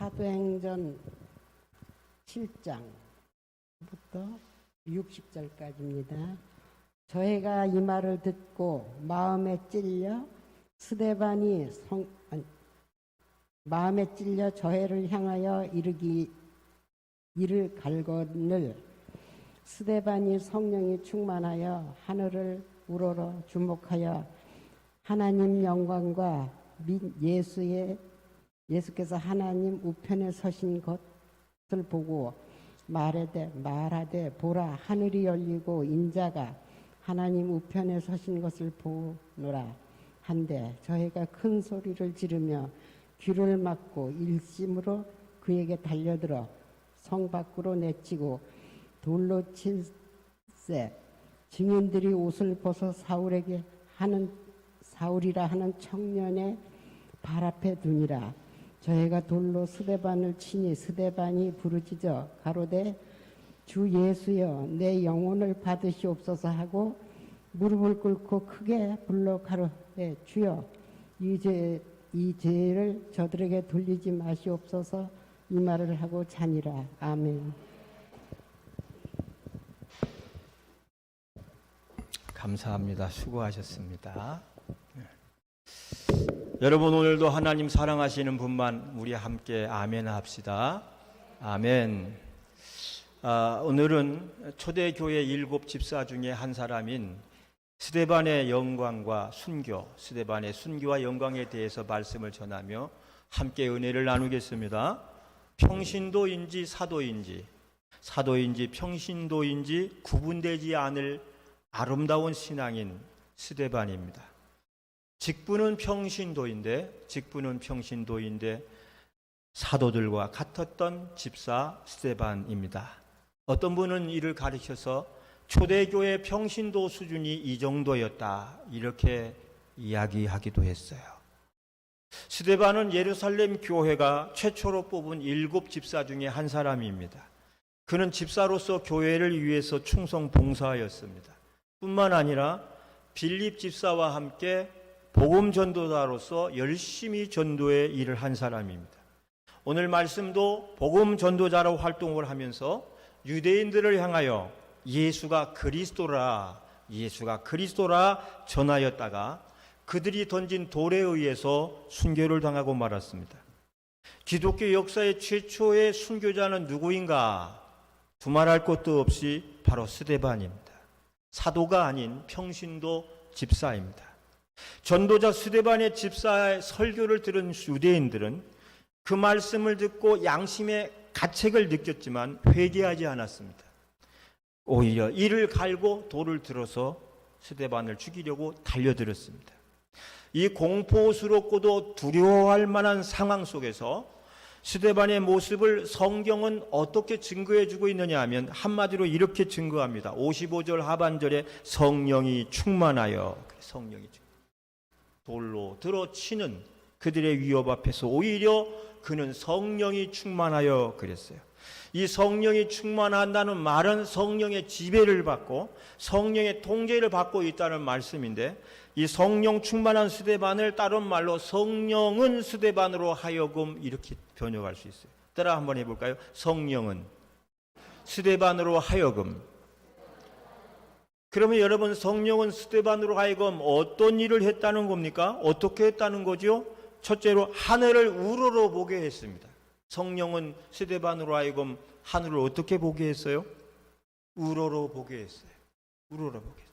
사도행전 7장부터 60절까지입니다. 저희가 이 말을 듣고 마음에 찔려 저희를 향하여 이를 갈거늘 스데반이 성령이 충만하여 하늘을 우러러 주목하여 하나님 영광과 예수께서 하나님 우편에 서신 것을 보고 말하되 보라 하늘이 열리고 인자가 하나님 우편에 서신 것을 보노라 한데 저희가 큰 소리를 지르며 귀를 막고 일심으로 그에게 달려들어 성 밖으로 내치고 돌로 칠세 증인들이 옷을 벗어 사울이라 하는 청년의 발 앞에 두니라. 저희가 돌로 스데반을 치니 스데반이 부르짖어 가로되 주 예수여 내 영혼을 받으시옵소서 하고 무릎을 꿇고 크게 불러 가로되 주여 이 죄를 저들에게 돌리지 마시옵소서 이 말을 하고 자니라. 아멘. 감사합니다. 수고하셨습니다. 여러분 오늘도 하나님 사랑하시는 분만 우리 함께 아멘 합시다. 아멘. 오늘은 초대교회 7 집사 중에 한 사람인 스데반의 영광과 순교, 스데반의 순교와 영광에 대해서 말씀을 전하며 함께 은혜를 나누겠습니다. 평신도인지 사도인지 평신도인지 구분되지 않을 아름다운 신앙인 스데반입니다. 직분은 평신도인데 사도들과 같았던 집사 스데반입니다. 어떤 분은 이를 가르쳐서 초대교회 평신도 수준이 이 정도였다 이렇게 이야기하기도 했어요. 스데반은 예루살렘 교회가 최초로 뽑은 7 집사 중에 한 사람입니다. 그는 집사로서 교회를 위해서 충성 봉사하였습니다. 뿐만 아니라 빌립 집사와 함께 복음 전도자로서 열심히 전도의 일을 한 사람입니다. 오늘 말씀도 복음 전도자로 활동을 하면서 유대인들을 향하여 예수가 그리스도라 전하였다가 그들이 던진 돌에 의해서 순교를 당하고 말았습니다. 기독교 역사의 최초의 순교자는 누구인가? 두말할 것도 없이 바로 스데반입니다. 사도가 아닌 평신도 집사입니다. 전도자 스데반의 집사의 설교를 들은 유대인들은 그 말씀을 듣고 양심의 가책을 느꼈지만 회개하지 않았습니다. 오히려 이를 갈고 돌을 들어서 스데반을 죽이려고 달려들었습니다. 이 공포스럽고도 두려워할 만한 상황 속에서 스데반의 모습을 성경은 어떻게 증거해주고 있느냐 하면 한마디로 이렇게 증거합니다. 55절 하반절에 성령이 충만하여 돌로 들어치는 그들의 위협 앞에서 오히려 그는 성령이 충만하여 그랬어요. 이 성령이 충만한다는 말은 성령의 지배를 받고 성령의 통제를 받고 있다는 말씀인데 이 성령 충만한 스데반을 다른 말로 성령은 스데반으로 하여금 이렇게 번역할 수 있어요. 따라 한번 해볼까요? 성령은 스데반으로 하여금. 그러면 여러분 성령은 스데반으로 하여금 어떤 일을 했다는 겁니까? 어떻게 했다는 거죠? 첫째로 하늘을 우러러 보게 했습니다. 성령은 스데반으로 하여금 하늘을 어떻게 보게 했어요? 우러러 보게 했어요. 우러러 보게 했어요.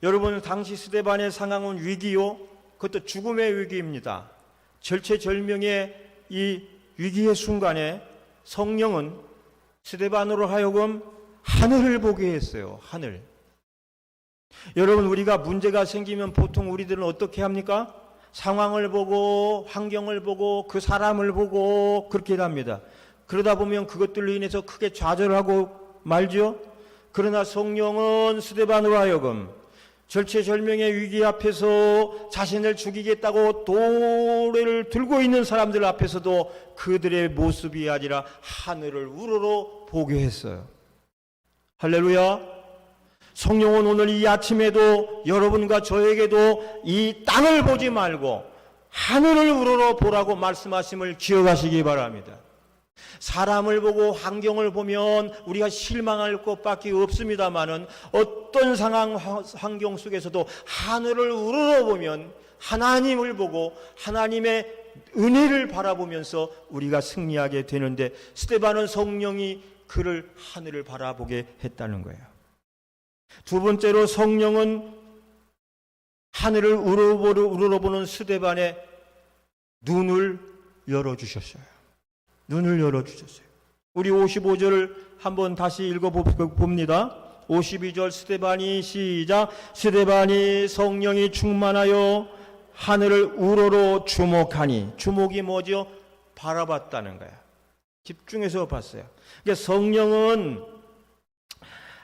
여러분 당시 스데반의 상황은 위기요. 그것도 죽음의 위기입니다. 절체절명의 이 위기의 순간에 성령은 스데반으로 하여금 하늘을 보게 했어요. 하늘. 여러분 우리가 문제가 생기면 보통 우리들은 어떻게 합니까? 상황을 보고 환경을 보고 그 사람을 보고 그렇게 합니다. 그러다 보면 그것들로 인해서 크게 좌절하고 말죠. 그러나 성령은 스데반으로 하여금 절체절명의 위기 앞에서 자신을 죽이겠다고 돌을 들고 있는 사람들 앞에서도 그들의 모습이 아니라 하늘을 우러러 보게 했어요. 할렐루야. 성령은 오늘 이 아침에도 여러분과 저에게도 이 땅을 보지 말고 하늘을 우러러 보라고 말씀하심을 기억하시기 바랍니다. 사람을 보고 환경을 보면 우리가 실망할 것밖에 없습니다마는 어떤 상황 환경 속에서도 하늘을 우러러보면 하나님을 보고 하나님의 은혜를 바라보면서 우리가 승리하게 되는데, 스데반은 성령이 그를 하늘을 바라보게 했다는 거예요. 두 번째로 성령은 하늘을 우러러보는 스데반의 눈을 열어주셨어요. 눈을 열어주셨어요. 우리 55절을 한번 다시 읽어봅니다. 52절 스데반이 시작. 스데반이 성령이 충만하여 하늘을 우러러 주목하니. 주목이 뭐죠? 바라봤다는 거야. 집중해서 봤어요. 그러니까 성령은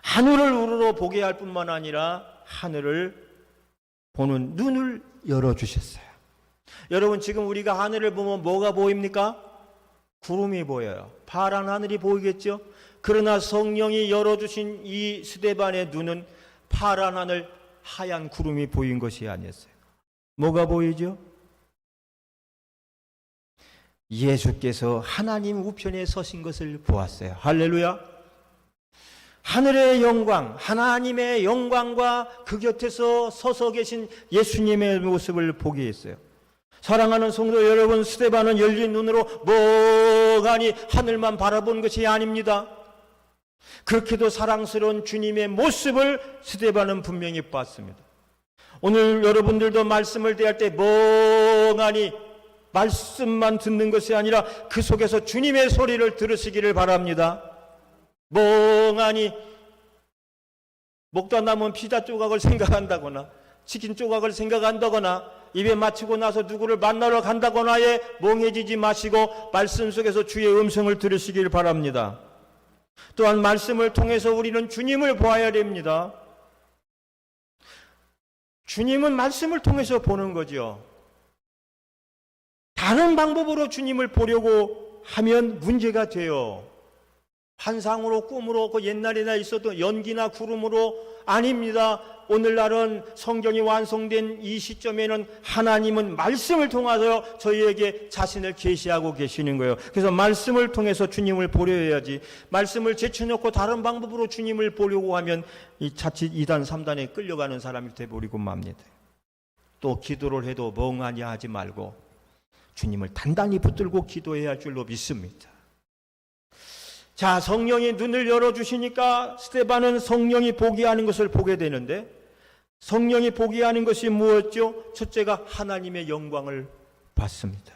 하늘을 우러러 보게 할 뿐만 아니라 하늘을 보는 눈을 열어주셨어요. 여러분, 지금 우리가 하늘을 보면 뭐가 보입니까? 구름이 보여요. 파란 하늘이 보이겠죠? 그러나 성령이 열어주신 이 스데반의 눈은 파란 하늘, 하얀 구름이 보인 것이 아니었어요. 뭐가 보이죠? 예수께서 하나님 우편에 서신 것을 보았어요. 할렐루야. 하늘의 영광, 하나님의 영광과 그 곁에서 서서 계신 예수님의 모습을 보게 했어요. 사랑하는 성도 여러분, 스데반은 열린 눈으로 멍하니 하늘만 바라본 것이 아닙니다. 그렇게도 사랑스러운 주님의 모습을 스데반은 분명히 봤습니다. 오늘 여러분들도 말씀을 대할 때 멍하니 말씀만 듣는 것이 아니라 그 속에서 주님의 소리를 들으시기를 바랍니다. 멍하니 먹다 남은 피자 조각을 생각한다거나 치킨 조각을 생각한다거나 입에 맞추고 나서 누구를 만나러 간다거나에 멍해지지 마시고 말씀 속에서 주의 음성을 들으시길 바랍니다. 또한 말씀을 통해서 우리는 주님을 보아야 됩니다. 주님은 말씀을 통해서 보는 거죠. 다른 방법으로 주님을 보려고 하면 문제가 돼요. 환상으로, 꿈으로, 그 옛날에나 있었던 연기나 구름으로 아닙니다. 오늘날은 성경이 완성된 이 시점에는 하나님은 말씀을 통해서 저희에게 자신을 계시하고 계시는 거예요. 그래서 말씀을 통해서 주님을 보려 해야지, 말씀을 제쳐놓고 다른 방법으로 주님을 보려고 하면 이 자칫 2단 3단에 끌려가는 사람이 돼버리고 맙니다. 또 기도를 해도 멍하니 하지 말고 주님을 단단히 붙들고 기도해야 할 줄로 믿습니다. 자, 성령이 눈을 열어주시니까 스데반은 성령이 보게 하는 것을 보게 되는데, 성령이 보게 하는 것이 무엇이죠? 첫째가 하나님의 영광을 봤습니다.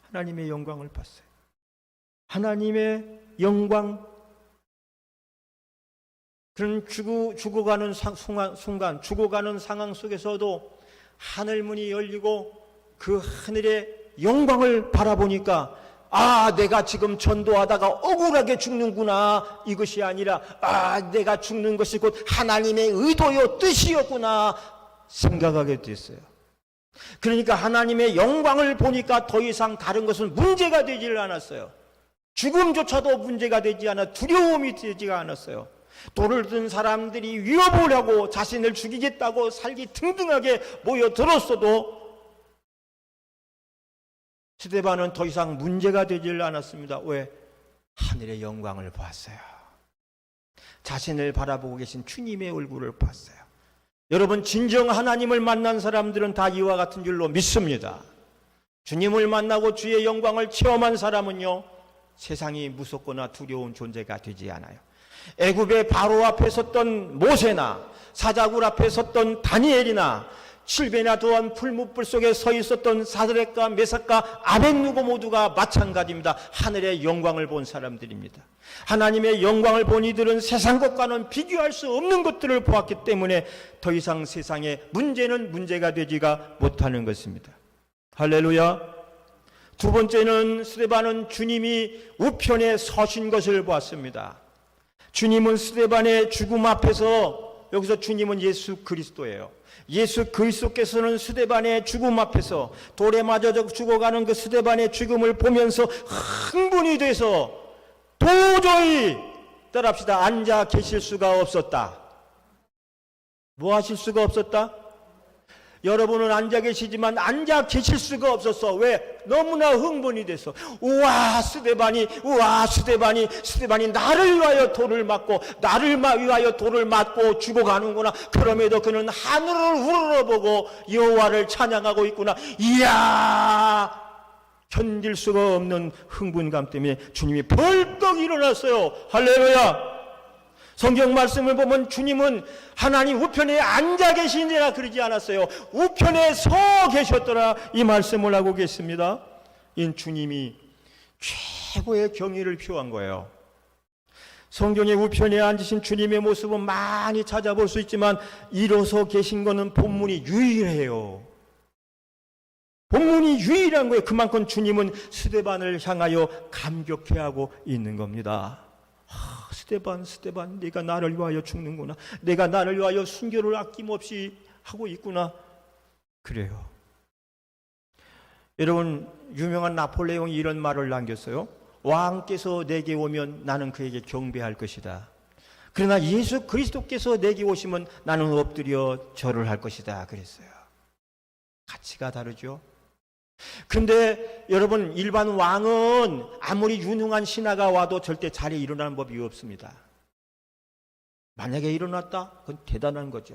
하나님의 영광을 봤어요. 하나님의 영광. 그런 죽어가는 순간, 죽어가는 상황 속에서도 하늘문이 열리고 그 하늘의 영광을 바라보니까, 아, 내가 지금 전도하다가 억울하게 죽는구나, 이것이 아니라 아, 내가 죽는 것이 곧 하나님의 의도요 뜻이었구나 생각하게 됐어요. 그러니까 하나님의 영광을 보니까 더 이상 다른 것은 문제가 되질 않았어요. 죽음조차도 문제가 되지 않아 두려움이 되지가 않았어요. 돌을 든 사람들이 위협을 하고 자신을 죽이겠다고 살기 등등하게 모여들었어도 스데반은 더 이상 문제가 되질 않았습니다. 왜? 하늘의 영광을 봤어요. 자신을 바라보고 계신 주님의 얼굴을 봤어요. 여러분, 진정 하나님을 만난 사람들은 다 이와 같은 줄로 믿습니다. 주님을 만나고 주의 영광을 체험한 사람은요, 세상이 무섭거나 두려운 존재가 되지 않아요. 애굽의 바로 앞에 섰던 모세나 사자굴 앞에 섰던 다니엘이나 칠배나 더한 풀무불 속에 서 있었던 사드락과 메삭과 아벳느고 모두가 마찬가지입니다. 하늘의 영광을 본 사람들입니다. 하나님의 영광을 본 이들은 세상 것과는 비교할 수 없는 것들을 보았기 때문에 더 이상 세상에 문제는 문제가 되지가 못하는 것입니다. 할렐루야. 두 번째는 스데반은 주님이 우편에 서신 것을 보았습니다. 주님은 스데반의 죽음 앞에서, 여기서 주님은 예수 그리스도예요. 예수 그리스도께서는 스데반의 죽음 앞에서 돌에 맞아 죽어가는 그 스데반의 죽음을 보면서 흥분이 돼서 도저히 따라합시다, 앉아 계실 수가 없었다. 뭐 하실 수가 없었다? 여러분은 앉아 계시지만 앉아 계실 수가 없었어. 왜? 너무나 흥분이 돼서. 우와 스데반이 나를 위하여 돌을 맞고 나를 위하여 돌을 맞고 죽어가는구나. 그럼에도 그는 하늘을 우러러보고 여호와를 찬양하고 있구나. 이야, 견딜 수가 없는 흥분감 때문에 주님이 벌떡 일어났어요. 할렐루야. 성경 말씀을 보면 주님은 하나님 우편에 앉아 계시니라 그러지 않았어요. 우편에 서 계셨더라 이 말씀을 하고 계십니다. 이 주님이 최고의 경의를 표한 거예요. 성경의 우편에 앉으신 주님의 모습은 많이 찾아볼 수 있지만 일어서 계신 것은 본문이 유일해요. 본문이 유일한 거예요. 그만큼 주님은 스데반을 향하여 감격해하고 있는 겁니다. 스데반, 네가 나를 위하여 죽는구나. 내가 나를 위하여 순교를 아낌없이 하고 있구나. 그래요. 여러분, 유명한 나폴레옹이 이런 말을 남겼어요. 왕께서 내게 오면 나는 그에게 경배할 것이다. 그러나 예수 그리스도께서 내게 오시면 나는 엎드려 절을 할 것이다. 그랬어요. 가치가 다르죠. 근데 여러분, 일반 왕은 아무리 유능한 신하가 와도 절대 자리에 일어나는 법이 없습니다. 만약에 일어났다? 그건 대단한 거죠.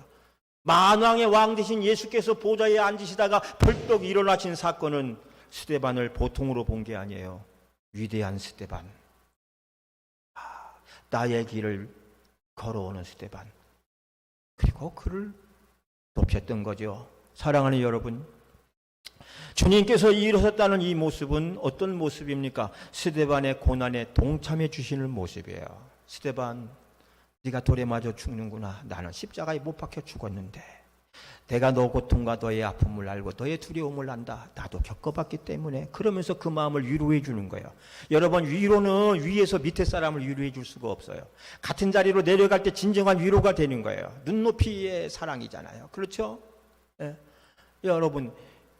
만왕의 왕 되신 예수께서 보좌에 앉으시다가 벌떡 일어나신 사건은 스데반을 보통으로 본 게 아니에요. 위대한 스데반, 나의 길을 걸어오는 스데반, 그리고 그를 높였던 거죠. 사랑하는 여러분, 주님께서 일어섰다는 이 모습은 어떤 모습입니까? 스데반의 고난에 동참해 주시는 모습이에요. 스데반, 네가 돌에 맞아 죽는구나. 나는 십자가에 못 박혀 죽었는데 내가 너 고통과 너의 아픔을 알고 너의 두려움을 안다. 나도 겪어봤기 때문에. 그러면서 그 마음을 위로해 주는 거예요. 여러분, 위로는 위에서 밑에 사람을 위로해 줄 수가 없어요. 같은 자리로 내려갈 때 진정한 위로가 되는 거예요. 눈높이의 사랑이잖아요. 그렇죠? 예. 여러분,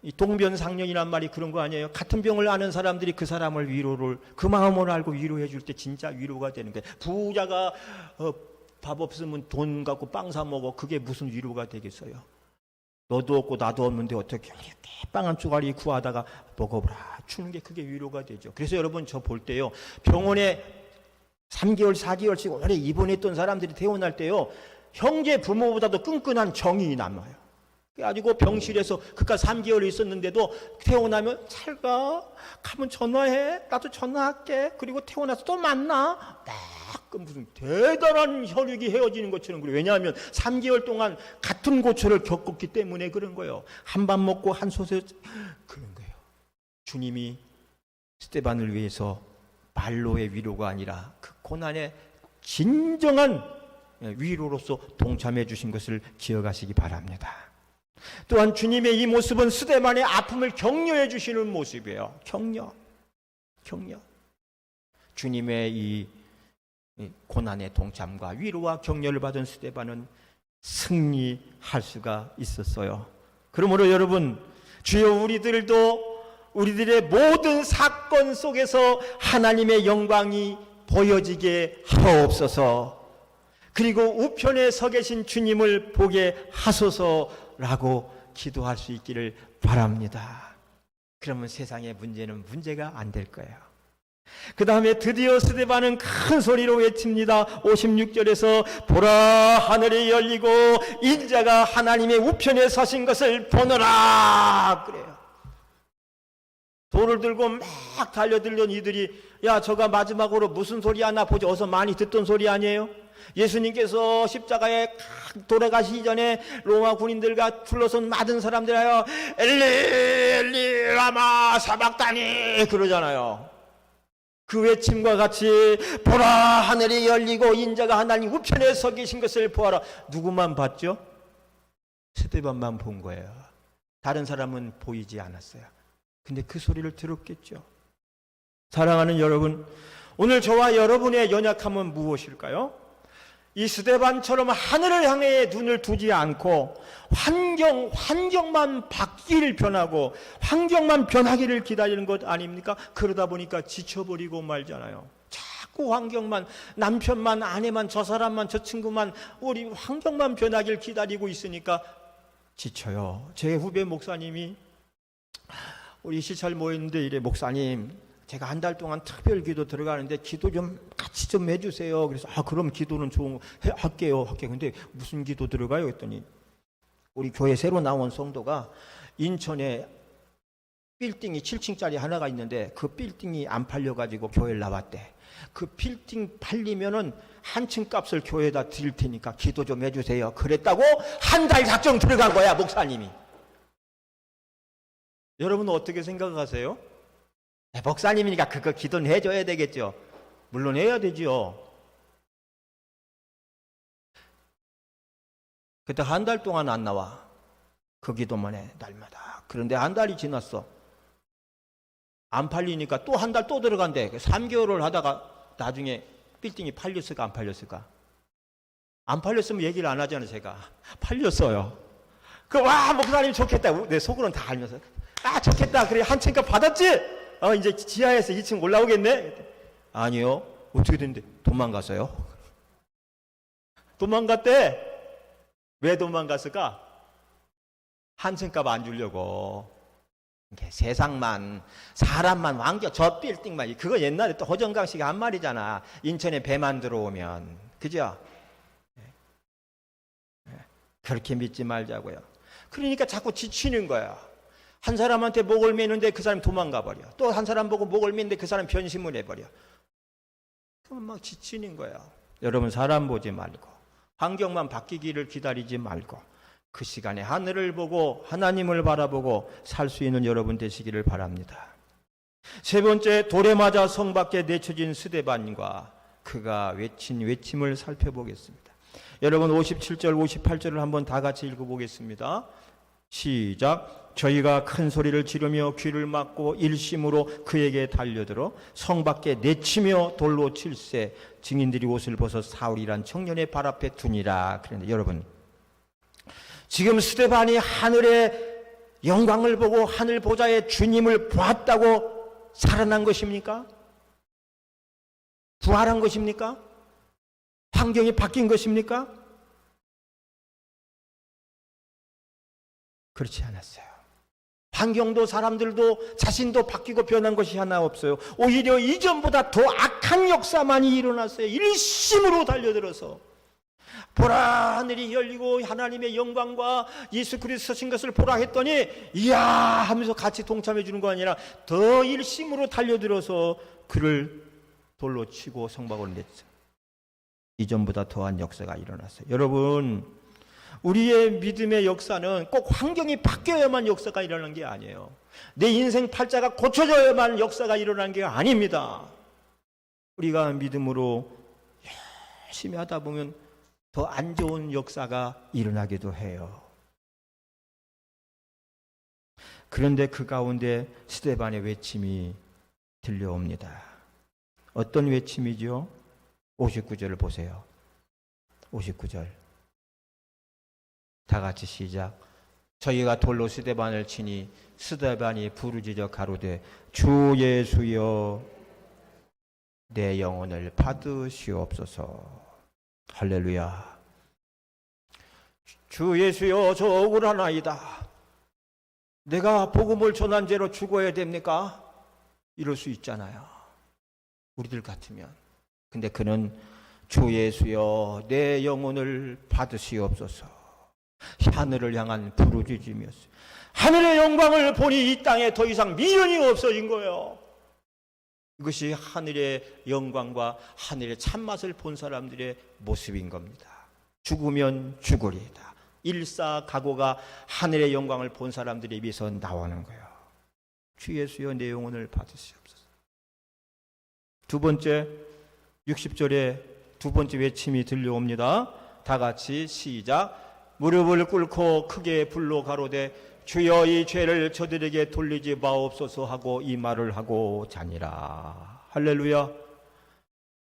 이 동변상련이란 말이 그런 거 아니에요? 같은 병을 아는 사람들이 그 사람을 위로를, 그 마음을 알고 위로해 줄 때 진짜 위로가 되는 거예요. 부자가 밥 없으면 돈 갖고 빵 사 먹어. 그게 무슨 위로가 되겠어요? 너도 없고 나도 없는데 어떻게 이렇게 빵 한 쪼가리 구하다가 먹어보라 주는 게 그게 위로가 되죠. 그래서 여러분, 저 볼 때요, 병원에 3개월 4개월씩 오래 입원했던 사람들이 퇴원할 때요, 형제 부모보다도 끈끈한 정이 남아요. 그래가지고 병실에서 그깟 3개월 있었는데도 퇴원하면 잘 가, 가면 전화해, 나도 전화할게, 그리고 퇴원해서 또 만나, 딱 무슨 대단한 혈육이 헤어지는 것처럼 그래요. 왜냐하면 3개월 동안 같은 고초를 겪었기 때문에 그런 거예요. 한 밥 먹고 한 솥에 그런 거예요. 주님이 스데반을 위해서 말로의 위로가 아니라 그 고난의 진정한 위로로서 동참해 주신 것을 기억하시기 바랍니다. 또한 주님의 이 모습은 스데반의 아픔을 격려해 주시는 모습이에요. 격려. 주님의 이 고난의 동참과 위로와 격려를 받은 스데반은 승리할 수가 있었어요. 그러므로 여러분, 주여 우리들도 우리들의 모든 사건 속에서 하나님의 영광이 보여지게 하옵소서. 그리고 우편에 서 계신 주님을 보게 하소서라고 기도할 수 있기를 바랍니다. 그러면 세상의 문제는 문제가 안 될 거예요. 그 다음에 드디어 스데반은 큰 소리로 외칩니다. 56절에서 보라, 하늘이 열리고 인자가 하나님의 우편에 서신 것을 보노라 그래요. 돌을 들고 막 달려들던 이들이, 야, 저가 마지막으로 무슨 소리 하나 보지. 어서 많이 듣던 소리 아니에요? 예수님께서 십자가에 돌아가시기 전에 로마 군인들과 둘러선 많은 사람들 하여 엘리 엘리 라마 사박다니 그러잖아요. 그 외침과 같이 보라, 하늘이 열리고 인자가 하나님 우편에 서 계신 것을 보아라. 누구만 봤죠? 스데반만 본 거예요. 다른 사람은 보이지 않았어요. 근데 그 소리를 들었겠죠. 사랑하는 여러분, 오늘 저와 여러분의 연약함은 무엇일까요? 이 스데반처럼 하늘을 향해 눈을 두지 않고 환경만 바뀌기를 변하고 환경만 변하기를 기다리는 것 아닙니까? 그러다 보니까 지쳐버리고 말잖아요. 자꾸 환경만, 남편만, 아내만, 저 사람만, 저 친구만, 우리 환경만 변하길 기다리고 있으니까 지쳐요. 제 후배 목사님이 우리 시찰 모였는데 이래, 목사님 제가 한 달 동안 특별 기도 들어가는데 기도 좀 같이 좀 해주세요. 그래서 그럼 기도는 할게요. 근데 무슨 기도 들어가요? 했더니 우리 교회 새로 나온 성도가 인천에 빌딩이 7층짜리 하나가 있는데 그 빌딩이 안 팔려가지고 교회를 나왔대. 그 빌딩 팔리면은 한 층 값을 교회에다 드릴 테니까 기도 좀 해주세요. 그랬다고 한 달 작정 들어간 거야, 목사님이. 여러분은 어떻게 생각하세요? 목사님이니까 그거 기도는 해줘야 되겠죠. 물론 해야 되죠. 그때 한 달 동안 안 나와. 그 기도만 해, 날마다. 그런데 한 달이 지났어. 안 팔리니까 또 한 달 또 들어간대. 3개월을 하다가 나중에 빌딩이 팔렸을까 안 팔렸을까? 안 팔렸으면 얘기를 안 하잖아요. 제가 팔렸어요. 와 목사님 좋겠다. 내 속으로는 다 알면서 좋겠다. 그래 한 채값 받았지? 이제 지하에서 2층 올라오겠네? 아니요. 어떻게 됐는데? 도망갔어요. 도망갔대. 왜 도망갔을까? 한 채값 안 주려고. 세상만, 사람만, 왕겨, 저 빌딩만. 그거 옛날에 또 호정강 씨가 한 말이잖아. 인천에 배만 들어오면. 그죠? 그렇게 믿지 말자고요. 그러니까 자꾸 지치는 거야. 한 사람한테 목을 매는데 그 사람이 도망가 버려. 또 한 사람 보고 목을 매는데 그 사람이 변심을 해버려. 그럼 막 지치는 거야. 여러분 사람 보지 말고 환경만 바뀌기를 기다리지 말고 그 시간에 하늘을 보고 하나님을 바라보고 살 수 있는 여러분 되시기를 바랍니다. 세 번째, 돌에 맞아 성 밖에 내쳐진 스데반과 그가 외친 외침을 살펴보겠습니다. 여러분 57절 58절을 한번 다 같이 읽어보겠습니다. 시작. 저희가 큰 소리를 지르며 귀를 막고 일심으로 그에게 달려들어 성 밖에 내치며 돌로 칠세 증인들이 옷을 벗어 사울이란 청년의 발 앞에 두니라. 그런데 여러분 지금 스데반이 하늘의 영광을 보고 하늘 보좌의 주님을 보았다고 살아난 것입니까? 부활한 것입니까? 환경이 바뀐 것입니까? 그렇지 않았어요. 환경도 사람들도 자신도 바뀌고 변한 것이 하나 없어요. 오히려 이전보다 더 악한 역사만이 일어났어요. 일심으로 달려들어서 보라 하늘이 열리고 하나님의 영광과 예수 그리스도 신 것을 보라 했더니 이야 하면서 같이 동참해 주는 거 아니라 더 일심으로 달려들어서 그를 돌로 치고 성박을 냈어요. 이전보다 더한 역사가 일어났어요. 여러분 우리의 믿음의 역사는 꼭 환경이 바뀌어야만 역사가 일어나는 게 아니에요. 내 인생 팔자가 고쳐져야만 역사가 일어나는 게 아닙니다. 우리가 믿음으로 열심히 하다 보면 더 안 좋은 역사가 일어나기도 해요. 그런데 그 가운데 스데반의 외침이 들려옵니다. 어떤 외침이죠? 59절을 보세요. 59절 다 같이 시작. 저희가 돌로 스데반을 치니 스데반이 부르짖어 가로되 주 예수여 내 영혼을 받으시옵소서. 할렐루야. 주 예수여 저 억울하나이다. 내가 복음을 전한 죄로 죽어야 됩니까? 이럴 수 있잖아요. 우리들 같으면. 근데 그는 주 예수여 내 영혼을 받으시옵소서. 하늘을 향한 부르짖음이었어요. 하늘의 영광을 보니 이 땅에 더 이상 미련이 없어진 거예요. 이것이 하늘의 영광과 하늘의 참맛을 본 사람들의 모습인 겁니다. 죽으면 죽으리이다. 일사각오가 하늘의 영광을 본 사람들에 비해서 나오는 거예요. 주 예수여 내 영혼을 받으시옵소서. 두 번째 60절에 두 번째 외침이 들려옵니다. 다 같이 시작. 무릎을 꿇고 크게 불러 가로되 주여 이 죄를 저들에게 돌리지 마옵소서 하고 이 말을 하고 자니라. 할렐루야.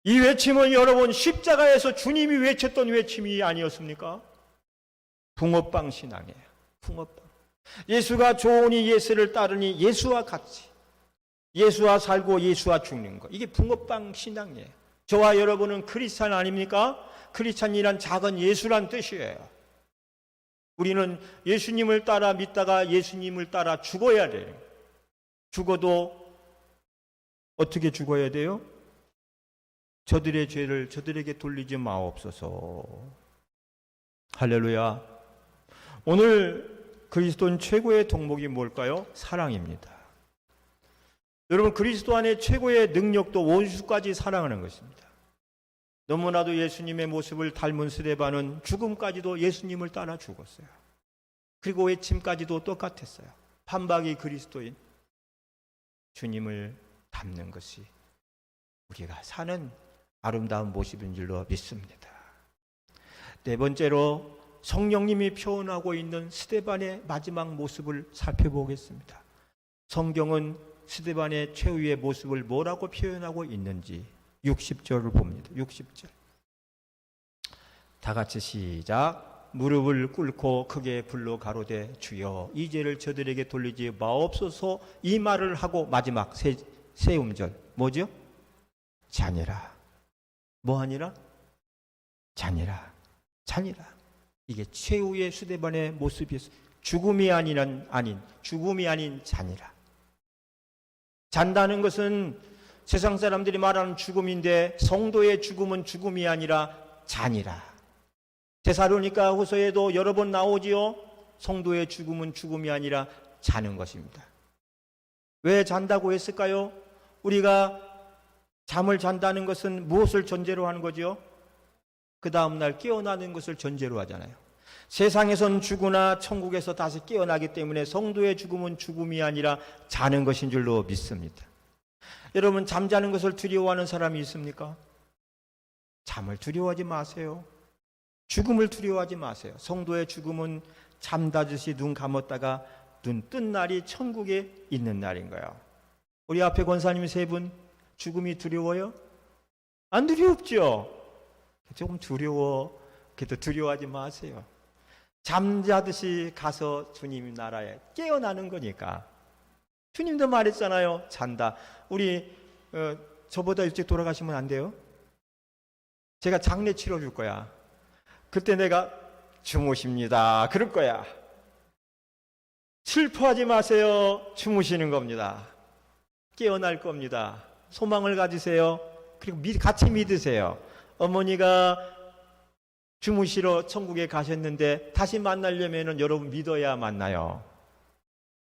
이 외침은 여러분 십자가에서 주님이 외쳤던 외침이 아니었습니까? 붕어빵 신앙이에요. 붕어빵. 예수가 좋으니 예수를 따르니 예수와 같이 예수와 살고 예수와 죽는 것. 이게 붕어빵 신앙이에요. 저와 여러분은 크리스찬 아닙니까? 크리스찬이란 작은 예수란 뜻이에요. 우리는 예수님을 따라 믿다가 예수님을 따라 죽어야 돼요. 죽어도 어떻게 죽어야 돼요? 저들의 죄를 저들에게 돌리지 마옵소서. 할렐루야. 오늘 그리스도인 최고의 덕목이 뭘까요? 사랑입니다. 여러분, 그리스도 안에 최고의 능력도 원수까지 사랑하는 것입니다. 너무나도 예수님의 모습을 닮은 스데반은 죽음까지도 예수님을 따라 죽었어요. 그리고 외침까지도 똑같았어요. 판박이 그리스도인 주님을 닮는 것이 우리가 사는 아름다운 모습인 줄로 믿습니다. 네 번째로 성령님이 표현하고 있는 스데반의 마지막 모습을 살펴보겠습니다. 성경은 스데반의 최후의 모습을 뭐라고 표현하고 있는지 60절을 봅니다. 60절. 다 같이 시작. 무릎을 꿇고 크게 불러 가로되 주여 이 죄를 저들에게 돌리지 마옵소서. 이 말을 하고 마지막 세 음절 뭐죠? 잔이라. 뭐하니라? 잔이라. 잔이라. 이게 최후의 스데반의 모습이었어요. 죽음이 아닌 잔이라. 잔다는 것은 세상 사람들이 말하는 죽음인데 성도의 죽음은 죽음이 아니라 잔이라. 데살로니가 후서에도 여러 번 나오지요. 성도의 죽음은 죽음이 아니라 자는 것입니다. 왜 잔다고 했을까요? 우리가 잠을 잔다는 것은 무엇을 전제로 하는 거죠? 그 다음날 깨어나는 것을 전제로 하잖아요. 세상에선 죽으나 천국에서 다시 깨어나기 때문에 성도의 죽음은 죽음이 아니라 자는 것인 줄로 믿습니다. 여러분, 잠자는 것을 두려워하는 사람이 있습니까? 잠을 두려워하지 마세요. 죽음을 두려워하지 마세요. 성도의 죽음은 잠자듯이 눈 감았다가 눈 뜬 날이 천국에 있는 날인 거예요. 우리 앞에 권사님 세 분 죽음이 두려워요? 안 두렵죠? 조금 두려워. 그래도 두려워하지 마세요. 잠자듯이 가서 주님 나라에 깨어나는 거니까. 주님도 말했잖아요. 잔다. 우리 저보다 일찍 돌아가시면 안 돼요? 제가 장례 치러줄 거야. 그때 내가 주무십니다. 그럴 거야. 슬퍼하지 마세요. 주무시는 겁니다. 깨어날 겁니다. 소망을 가지세요. 그리고 같이 믿으세요. 어머니가 주무시러 천국에 가셨는데 다시 만나려면 여러분 믿어야 만나요.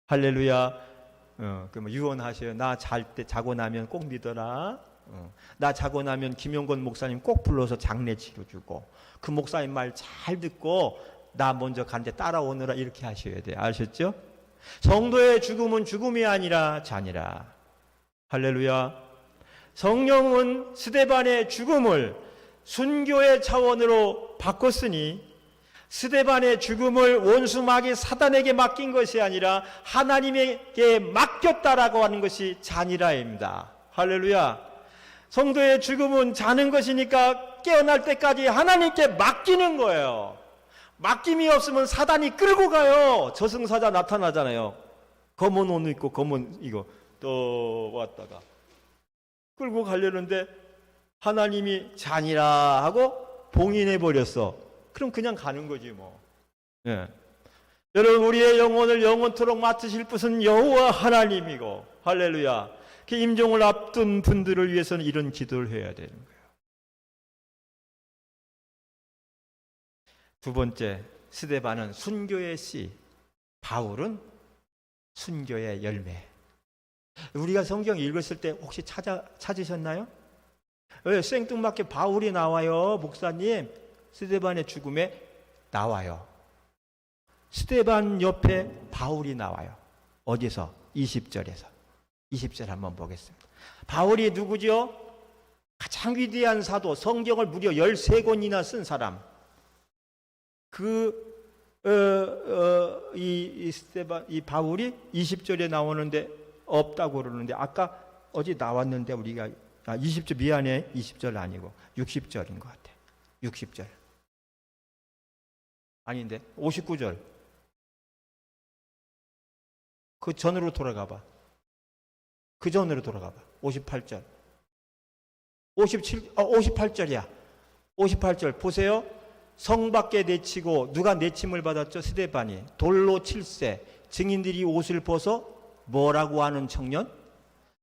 할렐루야. 그럼 유언하셔요. 나 자고 나면 꼭 믿어라. 나 자고 나면 김용건 목사님 꼭 불러서 장례 치러주고 그 목사님 말 잘 듣고 나 먼저 간데 따라오느라 이렇게 하셔야 돼요. 아셨죠? 성도의 죽음은 죽음이 아니라 잔이라. 할렐루야. 성령은 스데반의 죽음을 순교의 차원으로 바꿨으니 스데반의 죽음을 원수 마귀 사단에게 맡긴 것이 아니라 하나님에게 맡겼다라고 하는 것이 잔이라입니다. 할렐루야. 성도의 죽음은 자는 것이니까 깨어날 때까지 하나님께 맡기는 거예요. 맡김이 없으면 사단이 끌고 가요. 저승사자 나타나잖아요. 검은 옷 입고 검은 이거 또 왔다가 끌고 가려는데 하나님이 잔이라 하고 봉인해 버렸어. 그럼 그냥 가는 거지 뭐. 예. 여러분, 우리의 영혼을 영원토록 맡으실 분은 여호와 하나님이고, 할렐루야. 그 임종을 앞둔 분들을 위해서는 이런 기도를 해야 되는 거예요. 두 번째, 스데반은 순교의 씨, 바울은 순교의 열매. 우리가 성경 읽었을 때 혹시 찾으셨나요? 왜 생뚱맞게 바울이 나와요? 목사님, 스데반의 죽음에 나와요. 스데반 옆에 바울이 나와요. 어디서? 20절에서. 20절 한번 보겠습니다. 바울이 누구죠? 가장 위대한 사도, 성경을 무려 13권이나 쓴 사람. 이 바울이 20절에 나오는데 없다고 그러는데 아까 어제 나왔는데 우리가 20절 미안해. 20절 아니고 60절인 것 같아. 60절. 아닌데 59절. 그 전으로 돌아가 봐. 그 전으로 돌아가 봐. 58절. 58절이야. 58절 보세요. 성 밖에 내치고 누가 내침을 받았죠? 스데반이. 돌로 칠세. 증인들이 옷을 벗어 뭐라고 하는 청년?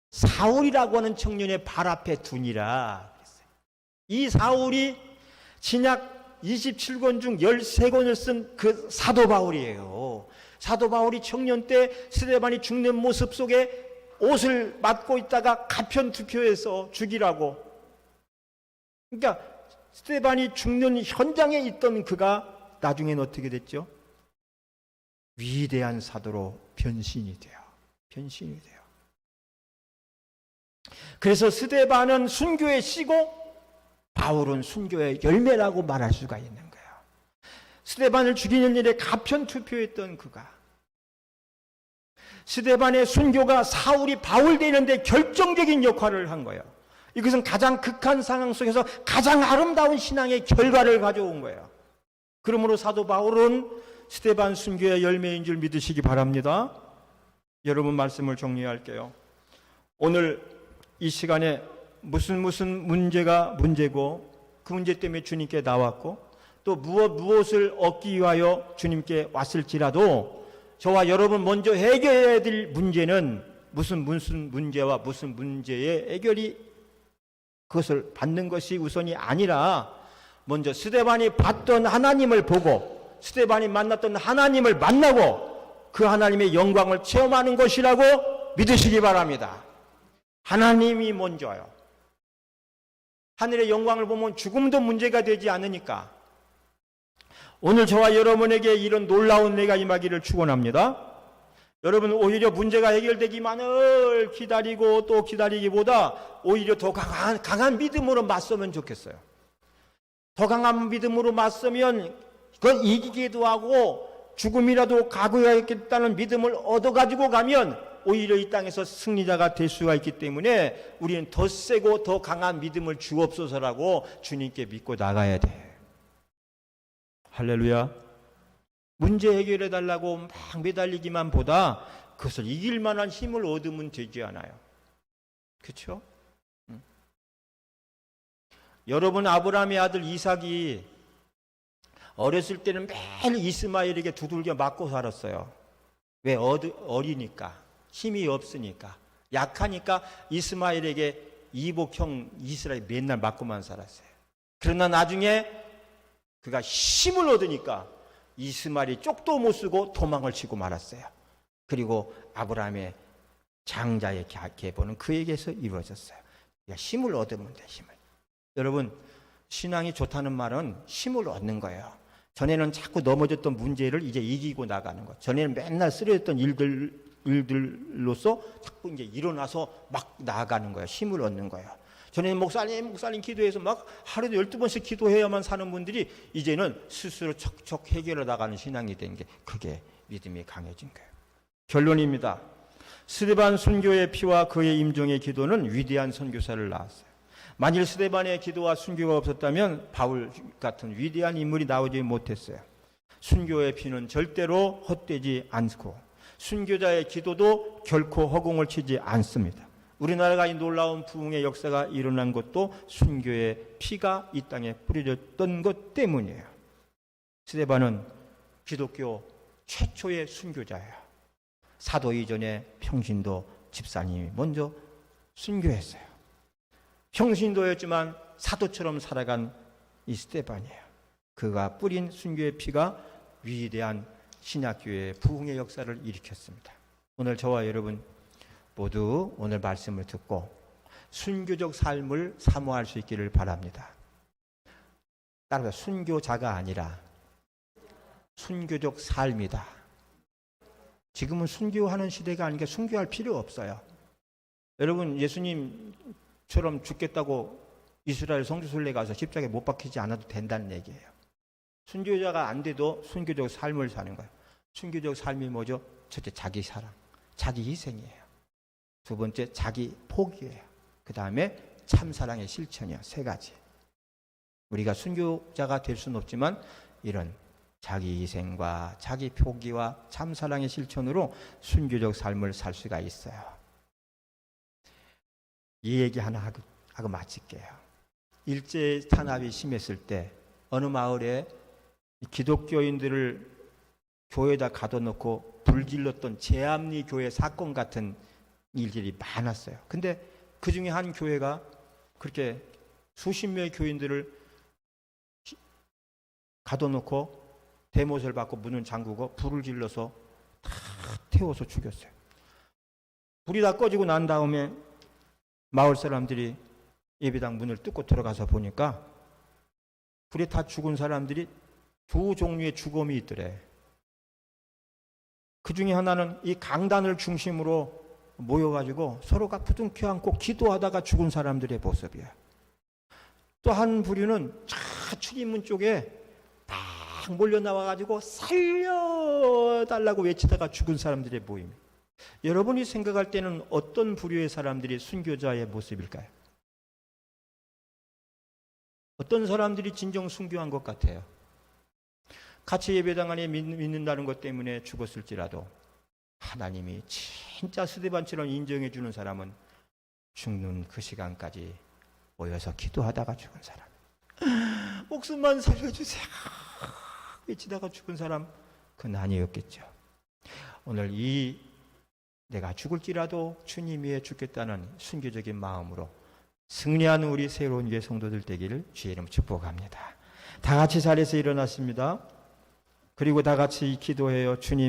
사울이라고 하는 청년의 발 앞에 두니라 그랬어요. 이 사울이 신약 27권 중 13권을 쓴 그 사도 바울이에요. 사도 바울이 청년 때 스데반이 죽는 모습 속에 옷을 맞고 있다가 가편투표해서 죽이라고. 그러니까 스데반이 죽는 현장에 있던 그가 나중엔 어떻게 됐죠? 위대한 사도로 변신이 돼요. 변신이 돼요. 그래서 스데반은 순교의 씨고 바울은 순교의 열매라고 말할 수가 있는 거예요. 스데반을 죽이는 일에 가편투표했던 그가, 스데반의 순교가 사울이 바울 되는데 결정적인 역할을 한 거예요. 이것은 가장 극한 상황 속에서 가장 아름다운 신앙의 결과를 가져온 거예요. 그러므로 사도 바울은 스데반 순교의 열매인 줄 믿으시기 바랍니다. 여러분, 말씀을 정리할게요. 오늘 이 시간에 무슨 문제가 문제고 그 문제 때문에 주님께 나왔고 또 무엇을 얻기 위하여 주님께 왔을지라도 저와 여러분 먼저 해결해야 될 문제는 무슨 문제와 무슨 문제의 해결이 그것을 받는 것이 우선이 아니라 먼저 스데반이 봤던 하나님을 보고 스데반이 만났던 하나님을 만나고 그 하나님의 영광을 체험하는 것이라고 믿으시기 바랍니다. 하나님이 먼저요. 하늘의 영광을 보면 죽음도 문제가 되지 않으니까 오늘 저와 여러분에게 이런 놀라운 내가 임하기를 축원합니다. 여러분, 오히려 문제가 해결되기만을 기다리고 또 기다리기보다 오히려 더 강한 믿음으로 맞서면 좋겠어요. 더 강한 믿음으로 맞서면 그건 이기기도 하고 죽음이라도 각오해야겠다는 믿음을 얻어가지고 가면 오히려 이 땅에서 승리자가 될 수가 있기 때문에 우리는 더 세고 더 강한 믿음을 주옵소서라고 주님께 믿고 나가야 돼. 할렐루야. 문제 해결해 달라고 막 매달리기만 보다 그것을 이길 만한 힘을 얻으면 되지 않아요. 그렇죠? 여러분, 아브라함의 아들 이삭이 어렸을 때는 매일 이스마엘에게 두들겨 맞고 살았어요. 왜? 어리니까, 힘이 없으니까, 약하니까 이스마엘에게 이복형 이스라엘 맨날 맞고만 살았어요. 그러나 나중에 그가 힘을 얻으니까 이스마엘이 쪽도 못 쓰고 도망을 치고 말았어요. 그리고 아브라함의 장자의 계보는 그에게서 이루어졌어요. 그러니까 힘을 얻으면 돼, 힘을. 여러분, 신앙이 좋다는 말은 힘을 얻는 거예요. 전에는 자꾸 넘어졌던 문제를 이제 이기고 나가는 거. 전에는 맨날 쓰러졌던 일들로서 자꾸 이제 일어나서 막 나아가는 거예요. 힘을 얻는 거예요. 전에는 목사님 기도해서 막 하루도 12번씩 기도해야만 사는 분들이 이제는 스스로 척척 해결해 나가는 신앙이 된 게 그게 믿음이 강해진 거예요. 결론입니다. 스데반 순교의 피와 그의 임종의 기도는 위대한 선교사를 낳았어요. 만일 스데반의 기도와 순교가 없었다면 바울 같은 위대한 인물이 나오지 못했어요. 순교의 피는 절대로 헛되지 않고 순교자의 기도도 결코 허공을 치지 않습니다. 우리나라가 이 놀라운 부흥의 역사가 일어난 것도 순교의 피가 이 땅에 뿌려졌던 것 때문이에요. 스데반은 기독교 최초의 순교자예요. 사도 이전에 평신도 집사님이 먼저 순교했어요. 평신도였지만 사도처럼 살아간 이 스데반이에요. 그가 뿌린 순교의 피가 위대한 신약교회의 부흥의 역사를 일으켰습니다. 오늘 저와 여러분 모두 오늘 말씀을 듣고 순교적 삶을 사모할 수 있기를 바랍니다. 따라서 순교자가 아니라 순교적 삶이다. 지금은 순교하는 시대가 아니니까 순교할 필요 없어요. 여러분, 예수님처럼 죽겠다고 이스라엘 성지순례 가서 십자가에 못 박히지 않아도 된다는 얘기예요. 순교자가 안 돼도 순교적 삶을 사는 거예요. 순교적 삶이 뭐죠? 첫째, 자기 사랑, 자기 희생이에요. 두 번째, 자기 포기예요. 그 다음에 참사랑의 실천이요. 세 가지. 우리가 순교자가 될 수는 없지만 이런 자기 희생과 자기 포기와 참사랑의 실천으로 순교적 삶을 살 수가 있어요. 이 얘기 하나 하고 마칠게요. 일제 탄압이 심했을 때 어느 마을에 기독교인들을 교회에다 가둬놓고 불질렀던 제암리 교회 사건 같은 일들이 많았어요. 근데 그 중에 한 교회가 그렇게 수십 명의 교인들을 가둬놓고 대못을 받고 문을 잠그고 불을 질러서 다 태워서 죽였어요. 불이 다 꺼지고 난 다음에 마을 사람들이 예배당 문을 뚫고 들어가서 보니까 불에 다 죽은 사람들이 두 종류의 죽음이 있더래. 그 중에 하나는 이 강단을 중심으로 모여가지고 서로가 부둥켜 안고 기도하다가 죽은 사람들의 모습이야. 또 한 부류는 저 출입문 쪽에 딱 몰려 나와가지고 살려달라고 외치다가 죽은 사람들의 모임. 여러분이 생각할 때는 어떤 부류의 사람들이 순교자의 모습일까요? 어떤 사람들이 진정 순교한 것 같아요? 같이 예배당 안에 믿는다는 것 때문에 죽었을지라도 하나님이 진짜 스데반처럼 인정해 주는 사람은 죽는 그 시간까지 모여서 기도하다가 죽은 사람, 목숨만 살려주세요 외치다가 죽은 사람, 그건 아니었겠죠. 오늘 이 내가 죽을지라도 주님 위해 죽겠다는 순교적인 마음으로 승리하는 우리 새로운 예배 성도들 되기를 주의 이름 축복합니다. 다 같이 자리에서 일어났습니다. 그리고 다 같이 기도해요. 주님